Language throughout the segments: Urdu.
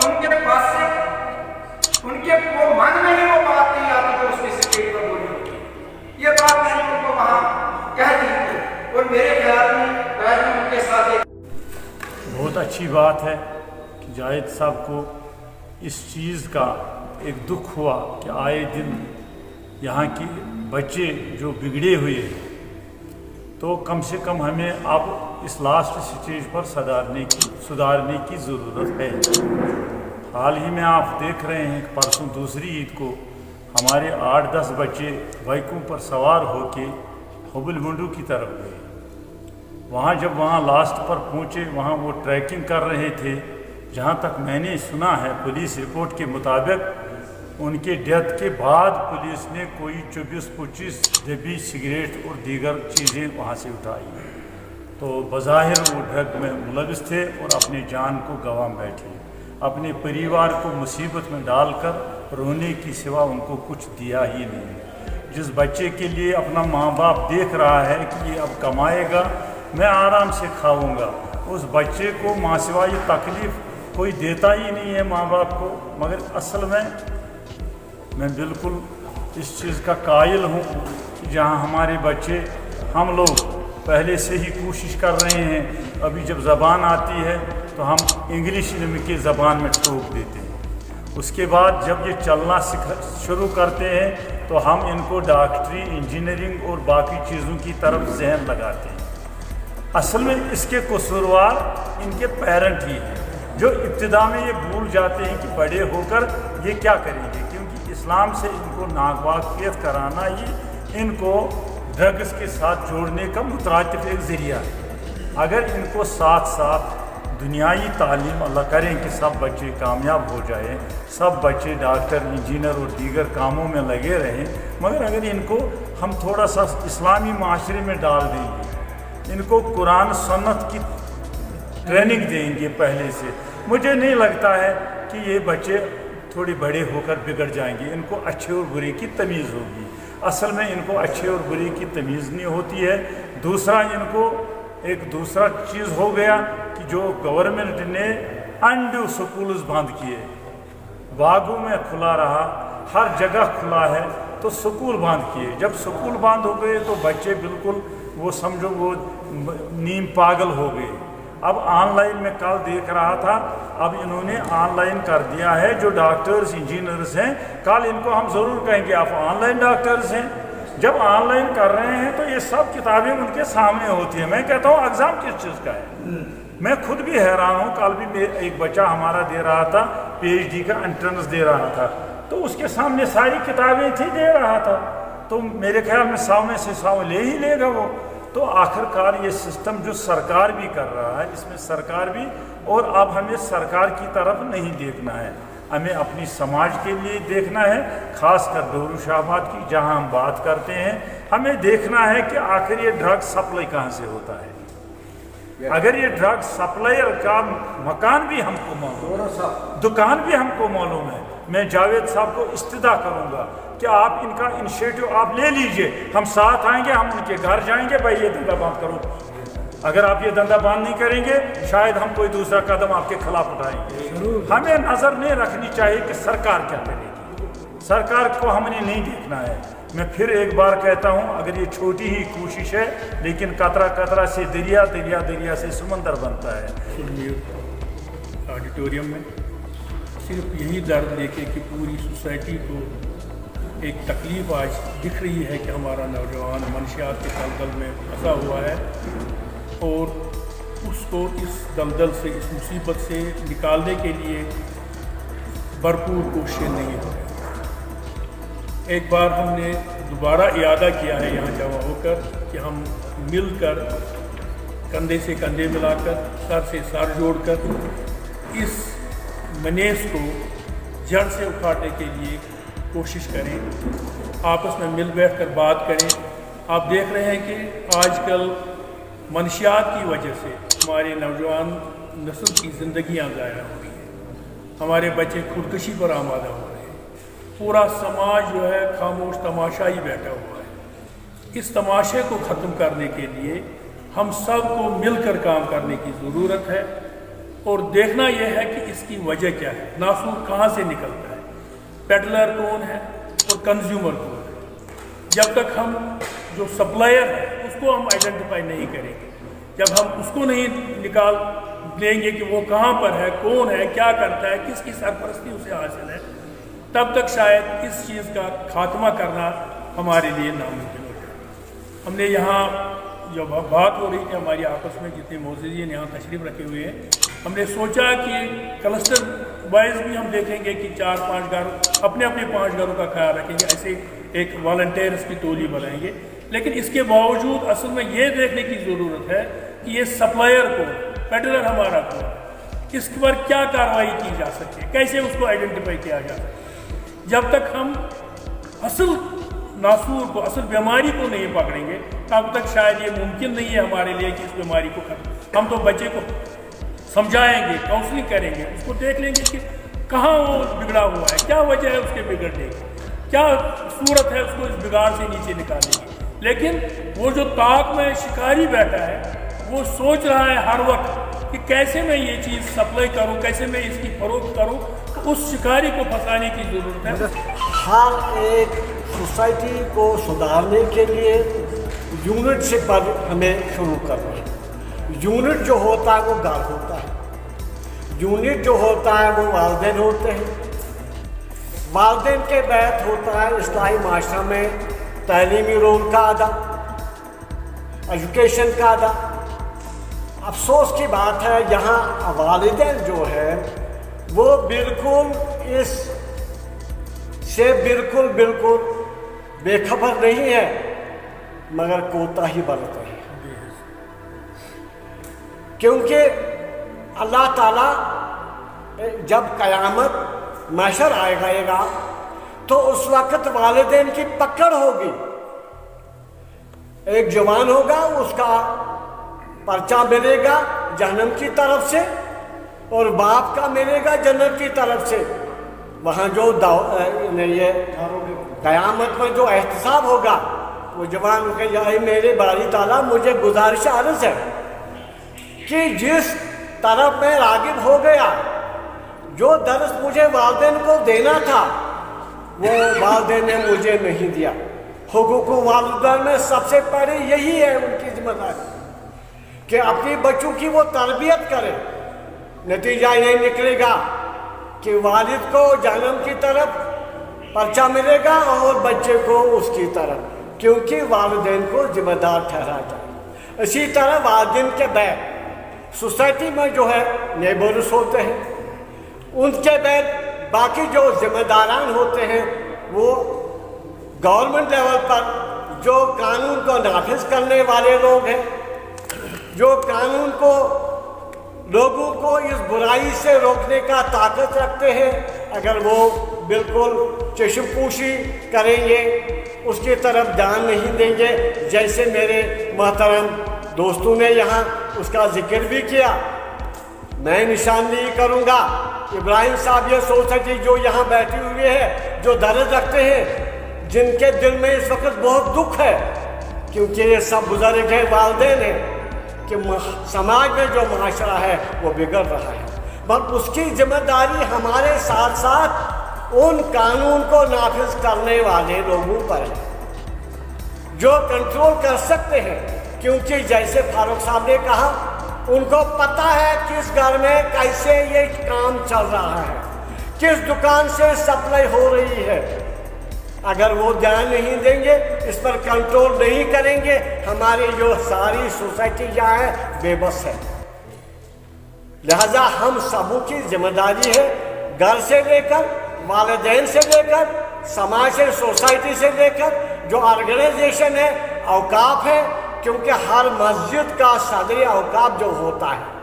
ان کے پاس سے ان کے وہ من میں ہی وہ بات نہیں آتی جو اس میں سے پیٹ پر بولی ہوتی، یہ بات میں نے ان کو وہاں کہہ دی تھی، اور میرے خیال میں ان کے ساتھ بہت اچھی بات ہے کہ جاوید صاحب کو اس چیز کا ایک دکھ ہوا کہ آئے دن یہاں کے بچے جو بگڑے ہوئے ہیں، تو کم سے کم ہمیں اب اس لاسٹ سٹیج پر سدھارنے کی ضرورت ہے۔ حال ہی میں آپ دیکھ رہے ہیں کہ پرسوں دوسری عید کو ہمارے 8-10 بچے بائکوں پر سوار ہو کے حبل منڈو کی طرف گئے۔ وہاں لاسٹ پر پہنچے، وہاں وہ ٹریکنگ کر رہے تھے۔ جہاں تک میں نے سنا ہے پولیس رپورٹ کے مطابق ان کے ڈیتھ کے بعد پولیس نے کوئی 24-25 ڈبی سگریٹ اور دیگر چیزیں وہاں سے اٹھائی، تو بظاہر وہ ڈرگ میں ملوث تھے اور اپنی جان کو گنوا بیٹھے، اپنے پریوار کو مصیبت میں ڈال کر رونے کی سوا ان کو کچھ دیا ہی نہیں۔ جس بچے کے لیے اپنا ماں باپ دیکھ رہا ہے کہ یہ اب کمائے گا، میں آرام سے کھاؤں گا، اس بچے کو ماں سوا یہ تکلیف کوئی دیتا ہی نہیں ہے ماں باپ کو۔ مگر اصل میں بالکل اس چیز کا قائل ہوں کہ جہاں ہمارے بچے، ہم لوگ پہلے سے ہی کوشش کر رہے ہیں، ابھی جب زبان آتی ہے تو ہم انگلش ان کی زبان میں ٹوک دیتے ہیں، اس کے بعد جب یہ چلنا شروع کرتے ہیں تو ہم ان کو ڈاکٹری، انجینئرنگ اور باقی چیزوں کی طرف ذہن لگاتے ہیں۔ اصل میں اس کے قصوروار ان کے پیرنٹ ہی ہیں، جو ابتدا میں یہ بھول جاتے ہیں کہ بڑے ہو کر یہ کیا کریں گے، کیونکہ اسلام سے ان کو ناواقفیت کرانا ہی ان کو ڈرگس کے ساتھ جوڑنے کا مترادف ایک ذریعہ ہے۔ اگر ان کو ساتھ ساتھ دنیائی تعلیم اللہ کریں کہ سب بچے کامیاب ہو جائیں، سب بچے ڈاکٹر، انجینئر اور دیگر کاموں میں لگے رہیں، مگر اگر ان کو ہم تھوڑا سا اسلامی معاشرے میں ڈال دیں گے، ان کو قرآن سنت کی ٹریننگ دیں گے پہلے سے، مجھے نہیں لگتا ہے کہ یہ بچے تھوڑے بڑے ہو کر بگڑ جائیں گے۔ ان کو اچھے اور برے کی تمیز ہوگی۔ اصل میں ان کو اچھے اور برے کی تمیز نہیں ہوتی ہے۔ دوسرا، ان کو ایک دوسرا چیز ہو گیا کہ جو گورنمنٹ نے انڈو سکولز بند کیے، باغوں میں کھلا رہا، ہر جگہ کھلا ہے، تو سکول بند کیے۔ جب سکول بند ہو گئے تو بچے بالکل وہ سمجھو وہ نیم پاگل ہو گئے۔ اب آن لائن میں کل دیکھ رہا تھا، اب انہوں نے آن لائن کر دیا ہے۔ جو ڈاکٹرز، انجینئرز ہیں، کل ان کو ہم ضرور کہیں گے آپ آن لائن ڈاکٹرز ہیں۔ جب آن لائن کر رہے ہیں تو یہ سب کتابیں ان کے سامنے ہوتی ہیں۔ میں کہتا ہوں ایگزام کس چیز کا ہے؟ میں خود بھی حیران ہوں۔ کل بھی ایک بچہ ہمارا دے رہا تھا PhD کا انٹرنس دے رہا تھا، تو اس کے سامنے ساری کتابیں تھی، دے رہا تھا، تو میرے خیال میں 100 میں سے 100 لے ہی لے گا وہ۔ تو آخر کار یہ سسٹم جو سرکار بھی کر رہا ہے، اس میں سرکار بھی، اور اب ہمیں سرکار کی طرف نہیں دیکھنا ہے، ہمیں اپنی سماج کے لیے دیکھنا ہے، خاص کر دور و شابات کی جہاں ہم بات کرتے ہیں۔ ہمیں دیکھنا ہے کہ آخر یہ ڈرگ سپلائی کہاں سے ہوتا ہے۔ اگر یہ ڈرگ سپلائر کا مکان بھی ہم کو معلوم ہے، دکان بھی ہم کو معلوم ہے، میں جاوید صاحب کو استدعا کروں گا کہ آپ ان کا انیشیٹو آپ لے لیجئے، ہم ساتھ آئیں گے، ہم ان کے گھر جائیں گے، بھائی یہ دھندا بند کرو۔ اگر آپ یہ دھندا بند نہیں کریں گے، شاید ہم کوئی دوسرا قدم آپ کے خلاف اٹھائیں گے۔ ہمیں نظر نہیں رکھنی چاہیے کہ سرکار کیا کرے گی، سرکار کو ہم نے نہیں دیکھنا ہے۔ میں پھر ایک بار کہتا ہوں، اگر یہ چھوٹی ہی کوشش ہے، لیکن قطرہ قطرہ سے دریا، دریا دریا سے سمندر بنتا ہے۔ آڈیٹوریم میں صرف یہی درد لے کے کہ پوری سوسائٹی کو ایک تکلیف آج دکھ رہی ہے کہ ہمارا نوجوان منشیات کے دلدل میں پھنسا ہوا ہے، اور اس کو اس دلدل سے، اس مصیبت سے نکالنے کے لیے بھرپور کوششیں نہیں ہو رہی۔ ایک بار ہم نے دوبارہ اعادہ کیا ہے یہاں جمع ہو کر کہ ہم مل کر، کندھے سے کندھے ملا کر، سر سے سر جوڑ کر اس منیز کو جڑ سے اکھاڑنے کے لیے کوشش کریں، آپس میں مل بیٹھ کر بات کریں۔ آپ دیکھ رہے ہیں کہ آج کل منشیات کی وجہ سے ہمارے نوجوان نسل کی زندگیاں ضائع ہو رہی ہیں، ہمارے بچے خودکشی پر آمادہ ہو رہے ہیں، پورا سماج جو ہے خاموش تماشا ہی بیٹھا ہوا ہے۔ اس تماشے کو ختم کرنے کے لیے ہم سب کو مل کر کام کرنے کی ضرورت ہے۔ اور دیکھنا یہ ہے کہ اس کی وجہ کیا ہے، ناسور کہاں سے نکلتا ہے، پیڈلر کون ہے اور کنزیومر کون ہے۔ جب تک ہم جو سپلائر ہے اس کو ہم آئیڈینٹیفائی نہیں کریں گے، جب ہم اس کو نہیں نکال لیں گے کہ وہ کہاں پر ہے، کون ہے، کیا کرتا ہے، کس کی سرپرستی اسے حاصل ہے، تب تک شاید اس چیز کا خاتمہ کرنا ہمارے لیے ناممکن ہو جائے۔ ہم نے یہاں جب بات ہو رہی تھی ہماری آپس میں، جتنے معززین یہاں تشریف رکھے ہوئے ہیں، ہم نے سوچا کہ کلسٹر وائز بھی ہم دیکھیں گے کہ 4-5 گھر اپنے 5 گھروں کا خیال رکھیں گے، ایسے ایک والنٹیئرس کی ٹولی بنائیں گے، لیکن اس کے باوجود اصل میں یہ دیکھنے کی ضرورت ہے کہ یہ سپلائر کو، پیڈلر ہمارا کو، اس پر کیا کارروائی کی جا سکتی ہے، کیسے اس کو آئیڈینٹیفائی کیا جا سکتا ہے۔ جب تک ہم اصل ناسور کو، اصل بیماری کو نہیں پکڑیں گے، تب تک شاید یہ ممکن نہیں ہے ہمارے لیے کہ اس بیماری کو ختم۔ ہم تو بچے کو سمجھائیں گے، کاؤنسلنگ کریں گے، اس کو دیکھ لیں گے کہ کہاں وہ بگڑا ہوا ہے، کیا وجہ ہے اس کے بگڑنے کی، کیا صورت ہے، اس کو اس بگاڑ سے نیچے نکالنے کی۔ لیکن وہ جو طاق میں شکاری بیٹھا ہے وہ سوچ رہا ہے ہر وقت کہ کیسے میں یہ چیز سپلائی کروں، کیسے میں اس کی فروخت کروں، تو اس شکاری کو پھنسانے کی ضرورت ہے۔ ہر ایک سوسائٹی کو سدھارنے کے لیے یونٹ سے پر ہمیں شروع کرنا ہے۔ یونٹ جو ہوتا ہے وہ گھر ہوتا ہے، یونٹ جو ہوتا ہے وہ والدین ہوتے ہیں، والدین کے بعد ہوتا ہے اصلاحی معاشرہ میں تعلیمی رول کا ادا، ایجوکیشن کا ادا۔ افسوس کی بات ہے یہاں والدین جو ہے وہ بالکل اس سے بالکل بے خبر نہیں ہے، مگر کوتاہی برت رہے ہیں، کیونکہ اللہ تعالیٰ جب قیامت محشر آئے گا تو اس وقت والدین کی پکڑ ہوگی۔ ایک جوان ہوگا، اس کا پرچہ ملے گا جہنم کی طرف سے، اور باپ کا ملے گا جنت کی طرف سے۔ وہاں جو یہ قیامت میں جو احتساب ہوگا، وہ جوان کہ یا میرے باری تعالیٰ مجھے گزارش عرض ہے کہ جس طرف میں راغب ہو گیا، جو درس مجھے والدین کو دینا تھا وہ والدین نے مجھے نہیں دیا۔ حقوق والدین میں سب سے پہلے یہی ہے ان کی ذمہ داری کہ اپنی بچوں کی وہ تربیت کرے۔ نتیجہ یہ نکلے گا کہ والد کو جہنم کی طرف پرچہ ملے گا اور بچے کو اس کی طرف، کیونکہ والدین کو ذمہ دار ٹھہرا جائے۔ اسی طرح والدین کے بعد سوسائٹی میں جو ہے نیبرز ہوتے ہیں، ان کے بعد باقی جو ذمہ داران ہوتے ہیں وہ گورنمنٹ لیول پر جو قانون کو نافذ کرنے والے لوگ ہیں، جو قانون کو لوگوں کو اس برائی سے روکنے کا طاقت رکھتے ہیں۔ اگر وہ بالکل چشم پوشی کریں گے، اس کی طرف دھیان نہیں دیں گے، جیسے میرے محترم دوستوں نے یہاں اس کا ذکر بھی کیا، میں نشاندہی کروں گا۔ ابراہیم صاحب یہ سوسائٹی جو یہاں بیٹھی ہوئی ہے، جو درد رکھتے ہیں، جن کے دل میں اس وقت بہت دکھ ہے، کیونکہ یہ سب بزرگ ہیں، والدین ہیں، کہ سماج میں جو معاشرہ ہے وہ بگڑ رہا ہے، بس اس کی ذمہ داری ہمارے ساتھ ساتھ ان قانون کو نافذ کرنے والے لوگوں پر ہے جو کنٹرول کر سکتے ہیں، کیونکہ جیسے فاروق صاحب نے کہا ان کو پتہ ہے کس گھر میں کیسے یہ کام چل رہا ہے، کس دکان سے سپلائی ہو رہی ہے۔ اگر وہ دھیان نہیں دیں گے، اس پر کنٹرول نہیں کریں گے، ہماری جو ساری سوسائٹی یہاں ہے بے بس ہے۔ لہذا ہم سبوں کی ذمہ داری ہے، گھر سے لے کر، والدین سے لے کر، سماج سے، سوسائٹی سے لے کر، جو آرگنائزیشن ہے، اوقاف ہے، کیونکہ ہر مسجد کا صدر اوقاف جو ہوتا ہے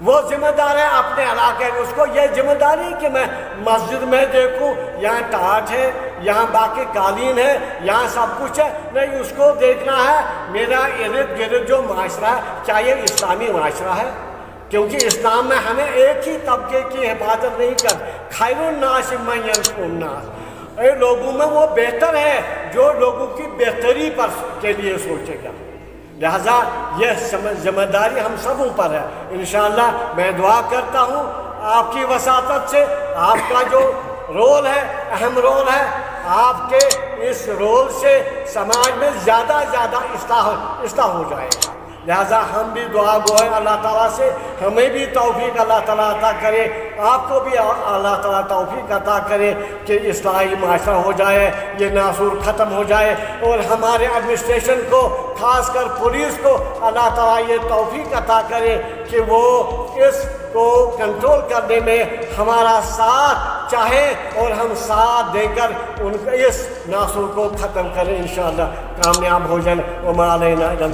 وہ ذمہ دار ہے اپنے علاقے میں۔ اس کو یہ ذمہ داری کہ میں مسجد میں دیکھوں یہاں ٹاٹ ہے، یہاں باقی قالین ہے، یہاں سب کچھ ہے، نہیں، اس کو دیکھنا ہے میرا ارد گرد جو معاشرہ ہے کیا یہ اسلامی معاشرہ ہے، کیونکہ اسلام میں ہمیں ایک ہی طبقے کی حفاظت نہیں کر، خیر الناس من ینفع الناس، لوگوں میں وہ بہتر ہے جو لوگوں کی بہتری پر کے لیے سوچے گا۔ لہذا یہ ذمہ داری ہم سبوں پر ہے. انشاءاللہ میں دعا کرتا ہوں آپ کی وساطت سے آپ کا جو رول ہے اہم رول ہے, آپ کے اس رول سے سماج میں زیادہ اصلاح ہو جائے گا. لہذا ہم بھی دعا گو ہیں اللہ تعالیٰ سے, ہمیں بھی توفیق اللہ تعالیٰ عطا کرے, آپ کو بھی اللہ تعالیٰ توفیق عطا کرے کہ اصلاحی معاشرہ ہو جائے, یہ ناسور ختم ہو جائے, اور ہمارے ایڈمنسٹریشن کو خاص کر پولیس کو اللہ تعالیٰ یہ توفیق عطا کرے کہ وہ اس کو کنٹرول کرنے میں ہمارا ساتھ چاہے اور ہم ساتھ دے کر ان اس ناسور کو ختم کریں. انشاءاللہ کامیاب ہو جائیں. وما علینا الا